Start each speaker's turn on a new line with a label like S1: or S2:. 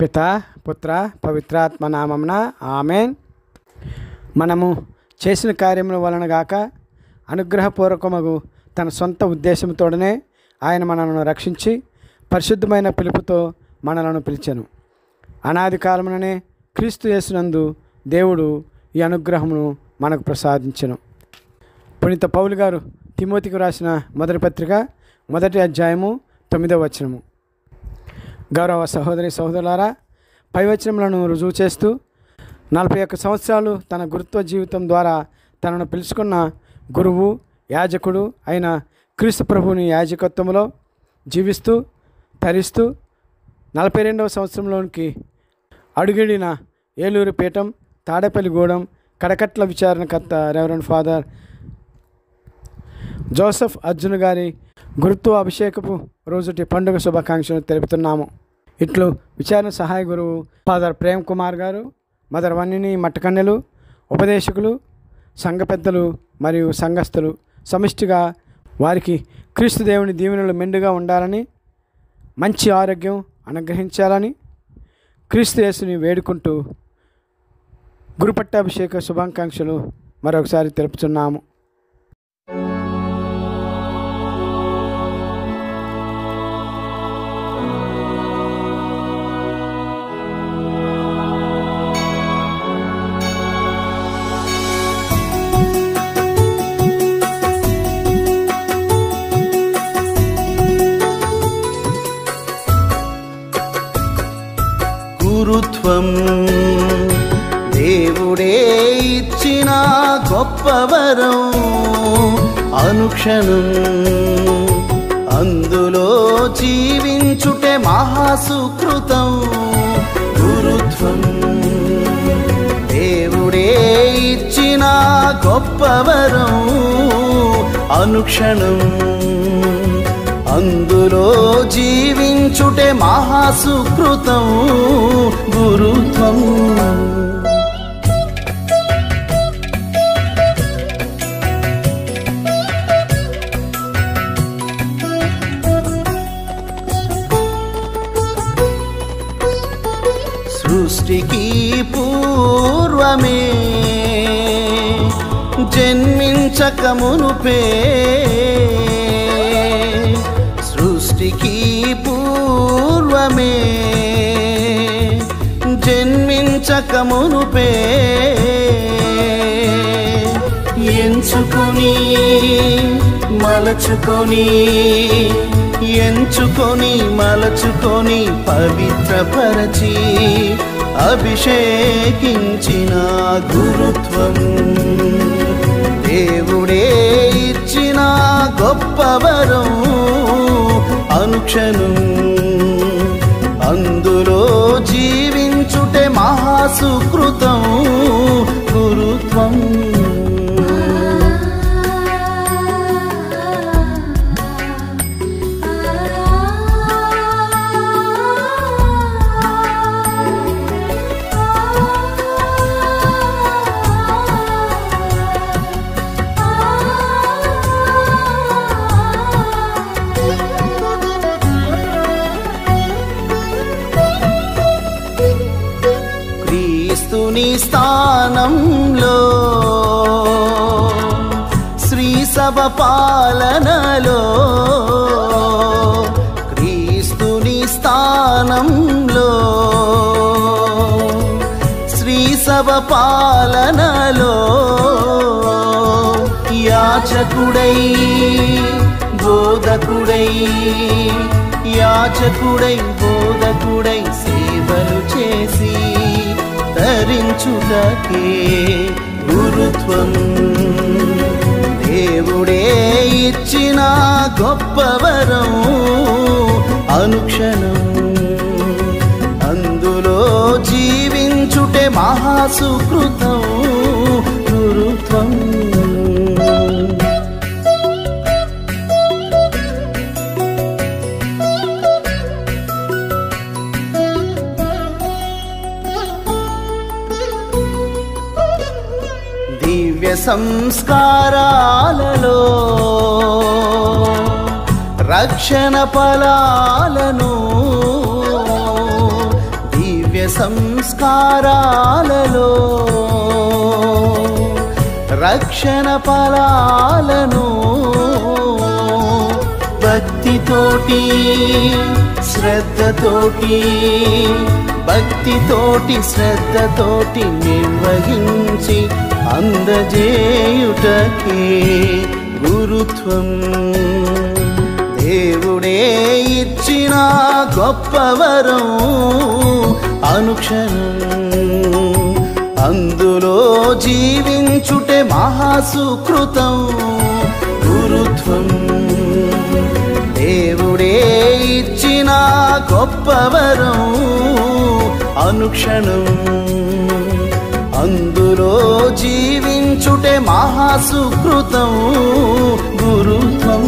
S1: పితా పుత్ర పవిత్రాత్మ నామమున ఆమెన్. మనము చేసిన కార్యముల వలన గాక అనుగ్రహపూర్వకమగు తన సొంత ఉద్దేశంతోనే ఆయన మనలను రక్షించి పరిశుద్ధమైన పిలుపుతో మనలను పిలిచెను. అనాది కాలముననే క్రీస్తు యేసునందు దేవుడు ఈ అనుగ్రహమును మనకు ప్రసాదించెను. పునీత పౌలు గారు తిమోతికి రాసిన మొదటి పత్రిక 1వ అధ్యాయము 9వ వచనము. గౌరవ సహోదరి సహోదరులారా, పై వచనములను రుజువు చేస్తూ 41 సంవత్సరాలు తన గురుత్వ జీవితం ద్వారా తనను పిలుచుకున్న గురువు యాజకుడు అయిన క్రీస్తు ప్రభువుని యాజకత్వములో జీవిస్తూ తరిస్తూ 42వ సంవత్సరంలోనికి అడుగిడిన ఏలూరు పీఠం తాడేపల్లిగూడెం కడకట్ల విచారణకర్త రెవరెండ్ ఫాదర్ జోసెఫ్ అర్జున్ గారి గురుత్వ అభిషేకపు రోజుటి పండుగ శుభాకాంక్షలు తెలుపుతున్నాము. ఇట్లు విచారణ సహాయ గురువు ఫాదర్ ప్రేమ్ కుమార్ గారు, మదర్ వన్నిని మట్టకన్నెలు, ఉపదేశకులు, సంఘ పెద్దలు మరియు సంఘస్థులు సమిష్టిగా వారికి క్రీస్తు దేవుని దీవెనలు మెండుగా ఉండాలని, మంచి ఆరోగ్యం అనుగ్రహించాలని క్రీస్తు యేసుని వేడుకుంటూ గురుపట్టాభిషేక శుభాకాంక్షలు మరొకసారి తెలుపుతున్నాము.
S2: గురుత్వం దేవుడే ఇచ్చిన గొప్ప వరం, అనుక్షణం అందులో జీవించుటే మహాసుకృతం. గురుత్వం దేవుడే ఇచ్చిన గొప్ప వరం, అనుక్షణం అందులో జీవించుటే మహాసుకృతం. గురుత్వం సృష్టికి పూర్వమే జన్మించక మునుపే, సృష్టికి పూర్వమే జన్మించక మునుపే ఎంచుకొని మలచుకొని పవిత్రపరచి అభిషేకించిన గురుత్వం దేవుడే ఇచ్చిన గొప్ప వరం, అనుక్షణం అందులో జీవించుటే మహాసుకృతం. గురుత్వం క్రీస్తుని స్థానంలో శ్రీ సభ పాలనలో, క్రీస్తుని స్థానంలో శ్రీ సభ పాలనలో యాచకుడై బోధకుడై సేవలు చేసి తరించుటకే గురుత్వం దేవుడే ఇచ్చిన గొప్ప వరం, అనుక్షణం అందులో జీవించుటే మహాసుకృతం. గురుత్వం దివ్య సంస్కారాలలో రక్షణ ఫలాలను సంస్కారాలలో రక్షణ ఫలాలను భక్తితోటి శ్రద్ధతోటి నిర్వహించి అందజేయుటకే గురుత్వం. దేవుడే ఇచ్చిన గొప్ప వరం అనుక్షణం అందులో జీవించుటే మహాసుకృతం గురుత్వం. దేవుడే ఇచ్చిన గొప్ప వరం అనుక్షణం అందులో జీవించుటే మహాసుకృతం గురుత్వం.